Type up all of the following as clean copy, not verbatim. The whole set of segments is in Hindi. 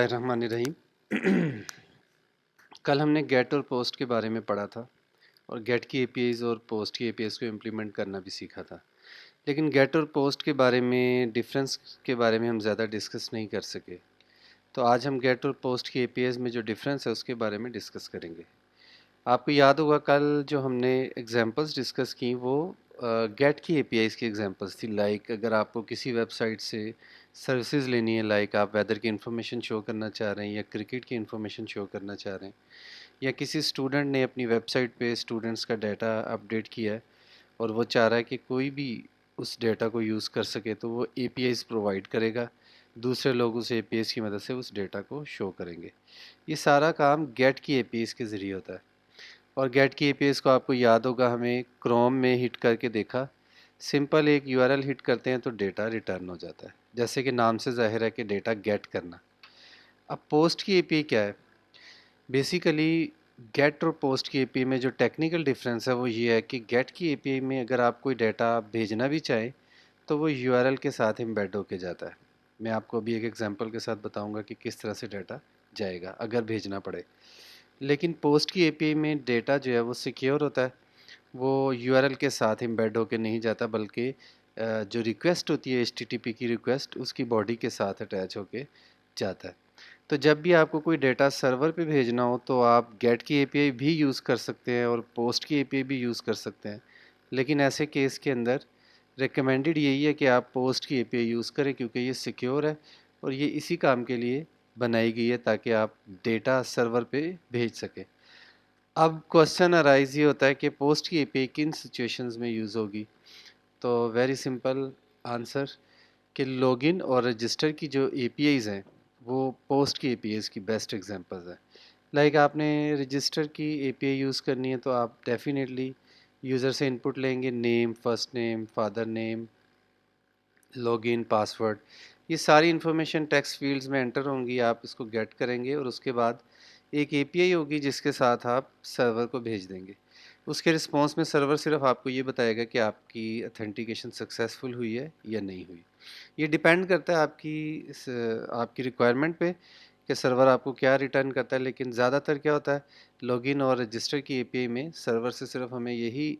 रहमानिर्रहीम। कल हमने गेट और पोस्ट के बारे में पढ़ा था और गेट की एपीआईज़ और पोस्ट की एपीआईज़ को इम्प्लीमेंट करना भी सीखा था। लेकिन गेट और पोस्ट के बारे में डिफरेंस के बारे में हम ज़्यादा डिस्कस नहीं कर सके। तो आज हम गेट और पोस्ट की एपीआईज़ में जो डिफरेंस है उसके बारे में डिस्कस करेंगे। आपको याद होगा कल जो हमने एग्जांपल्स डिस्कस की वो गेट की एपीआईज़ की एग्जांपल्स थी। लाइक अगर आपको किसी वेबसाइट से सर्विसेज लेनी है, लाइक आप वेदर की इन्फॉर्मेशन शो करना चाह रहे हैं या क्रिकेट की इन्फॉर्मेशन शो करना चाह रहे हैं, या किसी स्टूडेंट ने अपनी वेबसाइट पे स्टूडेंट्स का डाटा अपडेट किया है और वो चाह रहा है कि कोई भी उस डाटा को यूज़ कर सके, तो वो एपीआईज़ प्रोवाइड करेगा। दूसरे लोग उस एपीआईज़ की मदद से उस डाटा को शो करेंगे। ये सारा काम गेट की एपीआईज़ के ज़रिए होता है। और गेट की एपीआईज़ को आपको याद होगा, हमें क्रोम में हिट करके देखा। सिंपल एक यूआरएल हिट करते हैं तो डेटा रिटर्न हो जाता है, जैसे कि नाम से जाहिर है कि डेटा गेट करना। अब पोस्ट की एपीआई क्या है? बेसिकली गेट और पोस्ट की एपीआई में जो टेक्निकल डिफरेंस है वो ये है कि गेट की एपीआई में अगर आप कोई डाटा भेजना भी चाहें तो वो यूआरएल के साथ एम्बेड होके जाता है। मैं आपको अभी एक एग्जांपल के साथ बताऊंगा कि किस तरह से डाटा जाएगा अगर भेजना पड़े। लेकिन पोस्ट की एपीआई में डेटा जो है वो सिक्योर होता है। वो यूआरएल के साथ एम्बेड होके नहीं जाता, बल्कि जो रिक्वेस्ट होती है एचटीटीपी की रिक्वेस्ट, उसकी बॉडी के साथ अटैच होके जाता है। तो जब भी आपको कोई डेटा सर्वर पे भेजना हो तो आप गेट की एपीआई भी यूज़ कर सकते हैं और पोस्ट की एपीआई भी यूज़ कर सकते हैं। लेकिन ऐसे केस के अंदर रिकमेंडेड यही है कि आप पोस्ट की एपीआई यूज़ करें, क्योंकि ये सिक्योर है और ये इसी काम के लिए बनाई गई है ताकि आप डेटा सर्वर पे भेज सकें। अब क्वेश्चन अराइज ये होता है कि पोस्ट की एपीआई किन सिचुएशंस में यूज़ होगी? तो वेरी सिंपल आंसर कि लॉगिन और रजिस्टर की जो एपीआईज़ हैं वो पोस्ट की एपीआईज़ की बेस्ट एग्जांपल्स हैं। लाइक आपने रजिस्टर की एपीआई यूज़ करनी है तो आप डेफिनेटली यूज़र से इनपुट लेंगे, name, first name, father name, login, password. ये सारी इन्फॉर्मेशन टेक्स्ट फील्ड्स में एंटर होंगी। आप इसको गेट करेंगे और उसके बाद एक एपीआई होगी जिसके साथ आप सर्वर को भेज देंगे। उसके रिस्पॉन्स में सर्वर सिर्फ आपको ये बताएगा कि आपकी अथेंटिकेशन सक्सेसफुल हुई है या नहीं हुई। ये डिपेंड करता है आपकी रिक्वायरमेंट पे कि सर्वर आपको क्या रिटर्न करता है। लेकिन ज़्यादातर क्या होता है, लॉगिन और रजिस्टर की एपीआई में सर्वर से सिर्फ हमें यही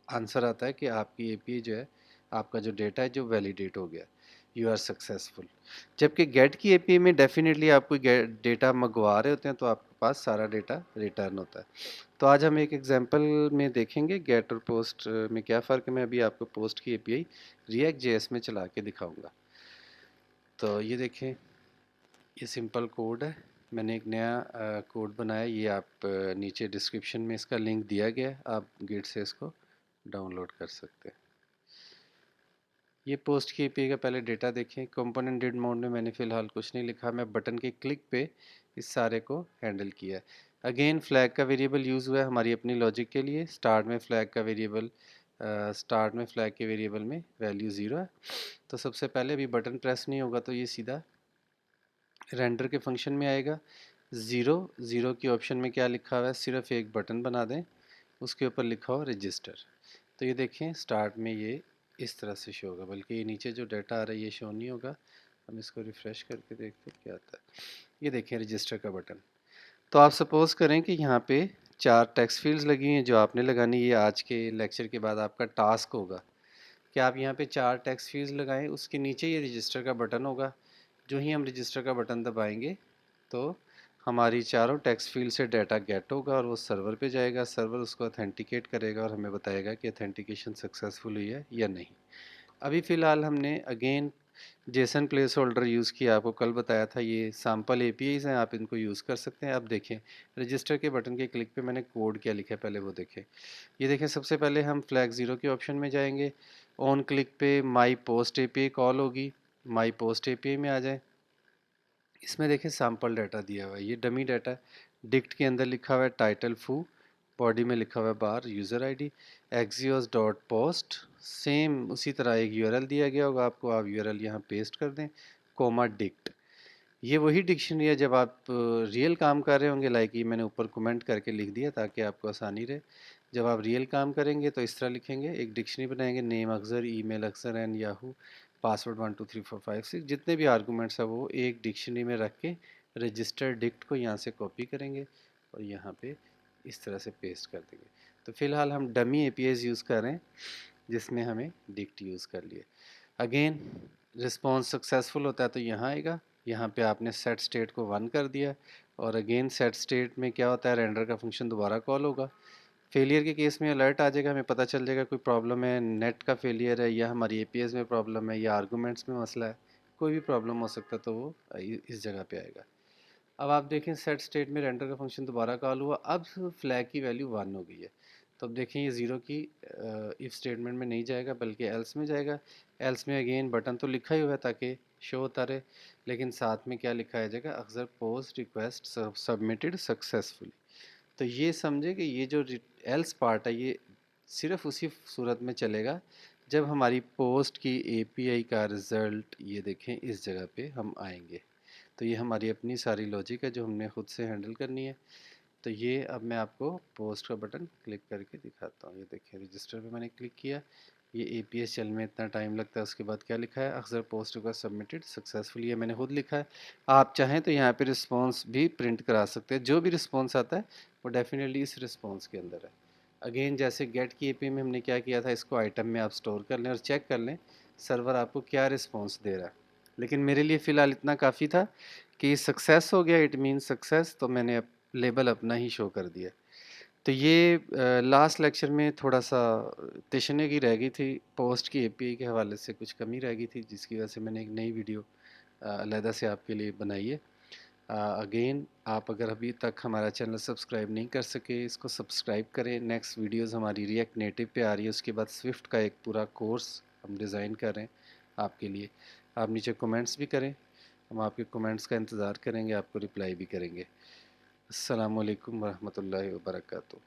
आंसर आता है कि आपकी एपीआई जो है, आपका जो डेटा है जो वैलिडेट हो गया, यू आर सक्सेसफुल। जबकि गेट की एपीआई में डेफिनेटली आप कोई डेटा मंगवा रहे होते हैं तो आपके पास सारा डेटा रिटर्न होता है। तो आज हम एक एग्जांपल में देखेंगे गेट और पोस्ट में क्या फ़र्क है। मैं अभी आपको पोस्ट की एपीआई रिएक्ट जेएस में चला के दिखाऊंगा। तो ये देखें, ये सिंपल कोड है। मैंने एक नया कोड बनाया। ये आप नीचे डिस्क्रिप्शन में इसका लिंक दिया गया है, आप गिट से इसको डाउनलोड कर सकते हैं। ये पोस्ट की एपीआई का पहले डेटा देखें। कंपोनेंट डिड मोड में मैंने फ़िलहाल कुछ नहीं लिखा, मैं बटन के क्लिक पे इस सारे को हैंडल किया है। अगेन फ्लैग का वेरिएबल यूज़ हुआ है हमारी अपनी लॉजिक के लिए। स्टार्ट में फ्लैग के वेरिएबल में वैल्यू 0 है। तो सबसे पहले अभी बटन प्रेस नहीं होगा तो ये सीधा रेंडर के फंक्शन में आएगा। ज़ीरो की ऑप्शन में क्या लिखा हुआ है, सिर्फ एक बटन बना दें, उसके ऊपर लिखा हो रजिस्टर। तो ये देखें स्टार्ट में ये इस तरह से शो होगा, बल्कि ये नीचे जो डाटा आ रहा है ये शो नहीं होगा। हम इसको रिफ़्रेश करके देखते हैं क्या आता है। ये देखें रजिस्टर का बटन। तो आप सपोज़ करें कि यहाँ पे 4 टेक्स्ट फील्ड्स लगी हैं जो आपने लगानी। ये आज के लेक्चर के बाद आपका टास्क होगा कि आप यहाँ पे 4 टेक्स्ट फील्ड्स लगाएं। उसके नीचे ये रजिस्टर का बटन होगा। जो ही हम रजिस्टर का बटन दबाएंगे तो हमारी चारों टेक्स्ट फील्ड से डाटा गेट होगा और वो सर्वर पे जाएगा। सर्वर उसको अथेंटिकेट करेगा और हमें बताएगा कि अथेंटिकेशन सक्सेसफुल हुई है या नहीं। अभी फ़िलहाल हमने again Jason place holder use किया, आपको कल बताया था। ये सैम्पल एपीआईज़ हैं, आप इनको यूज़ कर सकते हैं। अब देखें रजिस्टर के बटन के क्लिक पे मैंने कोड क्या लिखा है पहले वो देखें। ये देखें, सबसे पहले हम फ्लैग 0 के ऑप्शन में जाएंगे। ऑन क्लिक पे माई पोस्ट एपीआई कॉल होगी। माई पोस्ट एपीआई में आ जाए। इसमें देखें सैम्पल डाटा दिया हुआ है, ये डमी डाटा है। डिक्ट के अंदर लिखा हुआ है टाइटल फू, बॉडी में लिखा हुआ है बार user ID, Axios dot post. Same उसी तरह एक यूआरएल दिया गया होगा आपको, आप यूआरएल यहाँ पेस्ट कर दें, कोमा डिक्ट। ये वही डिक्शनरी है जब आप रियल काम कर रहे होंगे। लाइक ये मैंने ऊपर कमेंट करके लिख दिया ताकि आपको आसानी रहे। जब आप रियल काम करेंगे तो इस तरह लिखेंगे, एक डिक्शनरी बनाएंगे, नेम अक्सर, ईमेल अक्सर एंड याहू, पासवर्ड 1 2 3 4 5 6 जितने भी आर्गूमेंट्स है वो एक डिक्शनरी में रख के रजिस्टर डिक्ट को यहाँ से कॉपी करेंगे और यहाँ पे इस तरह से पेस्ट कर देंगे। तो फ़िलहाल हम डमी एपीआईज़ यूज़ कर रहे हैं जिसमें हमें डिक्ट यूज़ कर लिए। अगेन रिस्पॉन्स सक्सेसफुल होता है तो यहाँ आएगा, यहाँ पे आपने सेट स्टेट को 1 कर दिया और अगेन सेट स्टेट में क्या होता है, रेंडर का फंक्शन दोबारा कॉल होगा। फेलियर के केस में अलर्ट आ जाएगा, हमें पता चल जाएगा कोई प्रॉब्लम है, नेट का फेलियर है या हमारी एपीएस में प्रॉब्लम है या आर्गूमेंट्स में मसला है, कोई भी प्रॉब्लम हो सकता है तो वो इस जगह पे आएगा। अब आप देखें सेट स्टेट में रेंडर का फंक्शन दोबारा कॉल हुआ, अब फ्लैग की वैल्यू 1 हो गई है। तो अब देखें ये 0 की इफ़ स्टेटमेंट में नहीं जाएगा बल्कि एल्स में जाएगा। एल्स में अगेन बटन तो लिखा ही हुआ है ताकि शो होता रहे, लेकिन साथ में क्या लिखा है जाएगा, अक्सर पोस्ट रिक्वेस्ट सबमिटेड सक्सेसफुली। तो ये समझे कि ये जो एल्स पार्ट है ये सिर्फ उसी सूरत में चलेगा जब हमारी पोस्ट की एपीआई का रिज़ल्ट ये देखें इस जगह पे हम आएंगे। तो ये हमारी अपनी सारी लॉजिक है जो हमने खुद से हैंडल करनी है। तो ये अब मैं आपको पोस्ट का बटन क्लिक करके दिखाता हूँ। ये देखिए रजिस्टर पे मैंने क्लिक किया, ये एपीएस चल में इतना टाइम लगता है, उसके बाद क्या लिखा है, अक्सर पोस्ट रिक्वेस्ट सबमिटेड सक्सेसफुली, ये मैंने खुद लिखा है। आप चाहें तो यहाँ पे रिस्पॉन्स भी प्रिंट करा सकते हैं, जो भी रिस्पॉन्स आता है वो डेफिनेटली इस रिस्पॉन्स के अंदर है। अगेन जैसे गेट की एपी में हमने क्या किया था, इसको आइटम में आप स्टोर कर लें और चेक कर लें सर्वर आपको क्या रिस्पॉन्स दे रहा है। लेकिन मेरे लिए फ़िलहाल इतना काफ़ी था कि सक्सेस हो गया, इट मीन सक्सेस, तो मैंने लेबल अपना ही शो कर दिया। तो ये लास्ट लेक्चर में थोड़ा सा तशने की रह गई थी, पोस्ट की एपीआई के हवाले से कुछ कमी रह गई थी जिसकी वजह से मैंने एक नई वीडियो अलहदा से आपके लिए बनाई है। अगेन आप अगर अभी तक हमारा चैनल सब्सक्राइब नहीं कर सके इसको सब्सक्राइब करें। नेक्स्ट वीडियोस हमारी रिएक्ट नेटिव पे आ रही है, उसके बाद स्विफ्ट का एक पूरा कोर्स हम डिज़ाइन कर रहे हैं आपके लिए। आप नीचे कमेंट्स भी करें, हम आपके कमेंट्स का इंतज़ार करेंगे, आपको रिप्लाई भी करेंगे। अस्सलामु अलैकुम वरहमतुल्लाहि वबरकातुहू।